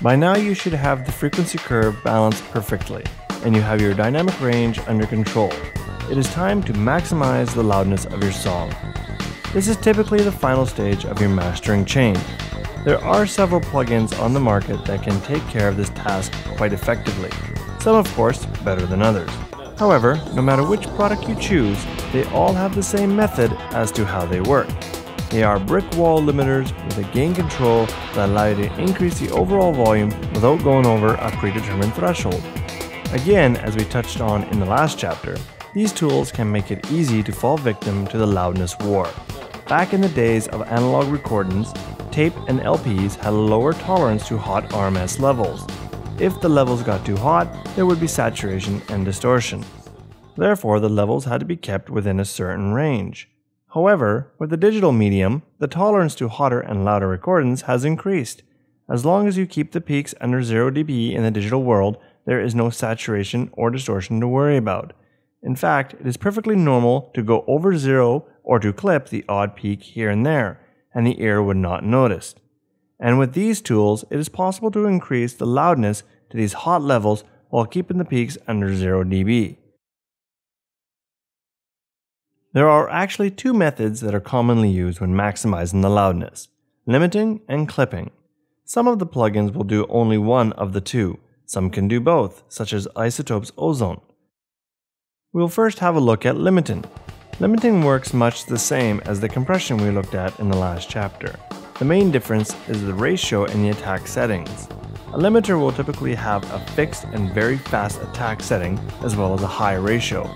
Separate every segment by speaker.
Speaker 1: By now you should have the frequency curve balanced perfectly, and you have your dynamic range under control. It is time to maximize the loudness of your song. This is typically the final stage of your mastering chain. There are several plugins on the market that can take care of this task quite effectively, some of course better than others. However, no matter which product you choose, they all have the same method as to how they work. They are brick wall limiters with a gain control that allow you to increase the overall volume without going over a predetermined threshold. Again, as we touched on in the last chapter, these tools can make it easy to fall victim to the loudness war. Back in the days of analog recordings, tape and LPs had a lower tolerance to hot RMS levels. If the levels got too hot, there would be saturation and distortion. Therefore, the levels had to be kept within a certain range. However, with the digital medium, the tolerance to hotter and louder recordings has increased. As long as you keep the peaks under 0 dB in the digital world, there is no saturation or distortion to worry about. In fact, it is perfectly normal to go over 0 or to clip the odd peak here and there, and the ear would not notice. And with these tools, it is possible to increase the loudness to these hot levels while keeping the peaks under 0 dB. There are actually two methods that are commonly used when maximizing the loudness: limiting and clipping. Some of the plugins will do only one of the two. Some can do both, such as iZotope's Ozone. We'll first have a look at limiting. Limiting works much the same as the compression we looked at in the last chapter. The main difference is the ratio in the attack settings. A limiter will typically have a fixed and very fast attack setting as well as a high ratio.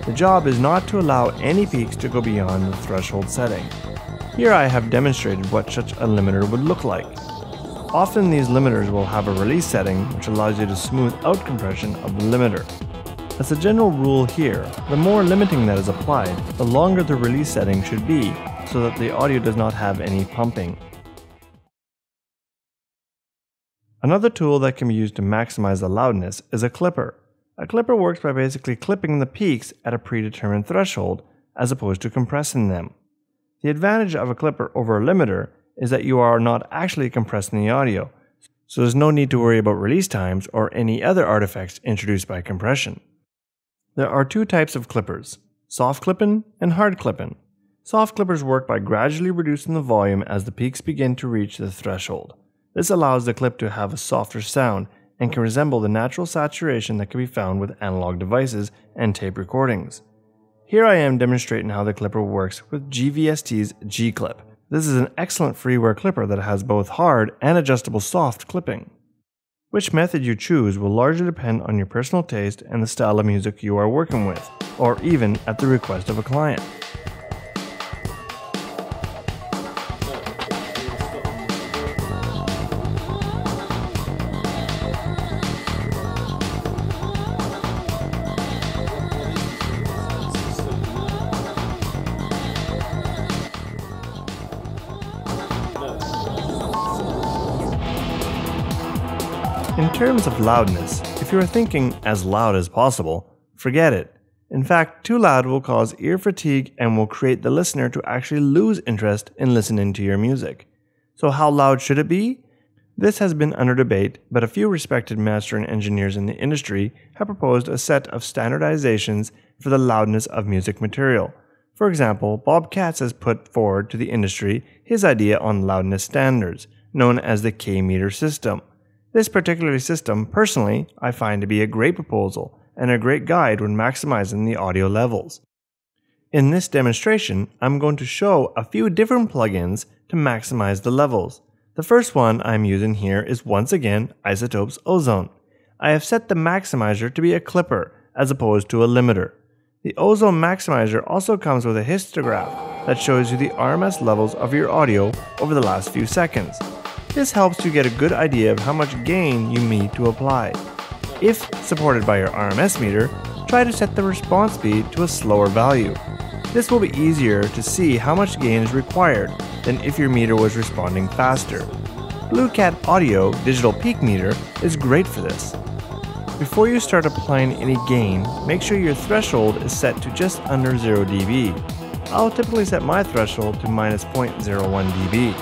Speaker 1: The job is not to allow any peaks to go beyond the threshold setting. Here I have demonstrated what such a limiter would look like. Often these limiters will have a release setting which allows you to smooth out compression of the limiter. As a general rule here, the more limiting that is applied, the longer the release setting should be so that the audio does not have any pumping. Another tool that can be used to maximize the loudness is a clipper. A clipper works by basically clipping the peaks at a predetermined threshold as opposed to compressing them. The advantage of a clipper over a limiter is that you are not actually compressing the audio, so there's no need to worry about release times or any other artifacts introduced by compression. There are two types of clippers: soft clipping and hard clipping. Soft clippers work by gradually reducing the volume as the peaks begin to reach the threshold. This allows the clip to have a softer sound and can resemble the natural saturation that can be found with analog devices and tape recordings. Here I am demonstrating how the clipper works with GVST's G-Clip. This is an excellent freeware clipper that has both hard and adjustable soft clipping. Which method you choose will largely depend on your personal taste and the style of music you are working with, or even at the request of a client. In terms of loudness, if you are thinking as loud as possible, forget it. In fact, too loud will cause ear fatigue and will create the listener to actually lose interest in listening to your music. So how loud should it be? This has been under debate, but a few respected mastering engineers in the industry have proposed a set of standardizations for the loudness of music material. For example, Bob Katz has put forward to the industry his idea on loudness standards, known as the K-meter system. This particular system, personally, I find to be a great proposal and a great guide when maximizing the audio levels. In this demonstration, I'm going to show a few different plugins to maximize the levels. The first one I'm using here is once again iZotope's Ozone. I have set the maximizer to be a clipper as opposed to a limiter. The Ozone maximizer also comes with a histograph that shows you the RMS levels of your audio over the last few seconds. This helps you get a good idea of how much gain you need to apply. If supported by your RMS meter, try to set the response speed to a slower value. This will be easier to see how much gain is required than if your meter was responding faster. Blue Cat Audio Digital Peak Meter is great for this. Before you start applying any gain, make sure your threshold is set to just under 0 dB. I'll typically set my threshold to -0.01 dB.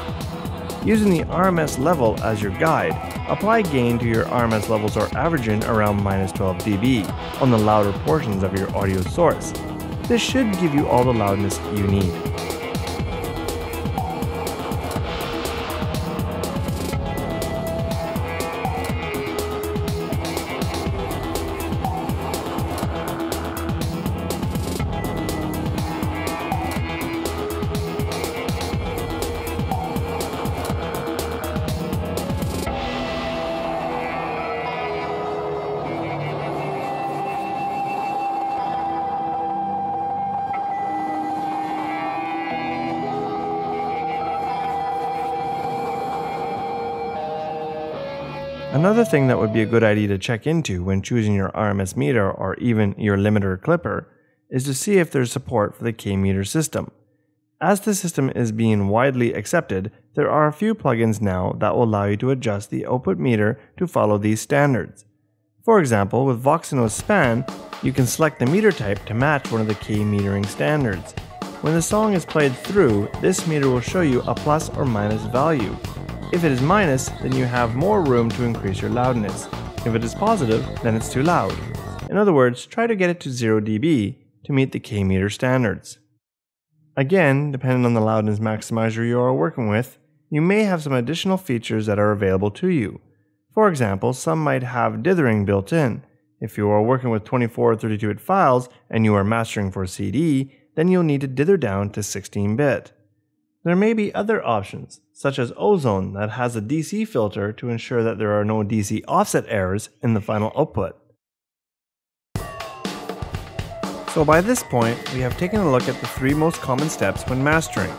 Speaker 1: Using the RMS level as your guide, apply gain to your RMS levels or averaging around -12 dB on the louder portions of your audio source. This should give you all the loudness you need. Another thing that would be a good idea to check into when choosing your RMS meter or even your limiter or clipper is to see if there's support for the K-meter system. As the system is being widely accepted, there are a few plugins now that will allow you to adjust the output meter to follow these standards. For example, with Voxino's Span, you can select the meter type to match one of the K-metering standards. When the song is played through, this meter will show you a plus or minus value. If it is minus, then you have more room to increase your loudness. If it is positive, then it's too loud. In other words, try to get it to 0 dB to meet the K-meter standards. Again, depending on the loudness maximizer you are working with, you may have some additional features that are available to you. For example, some might have dithering built in. If you are working with 24 or 32-bit files and you are mastering for CD, then you'll need to dither down to 16-bit. There may be other options, such as Ozone that has a DC filter to ensure that there are no DC offset errors in the final output. So by this point, we have taken a look at the 3 most common steps when mastering.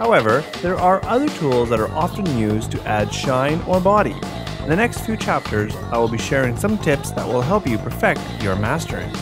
Speaker 1: However, there are other tools that are often used to add shine or body. In the next few chapters, I will be sharing some tips that will help you perfect your mastering.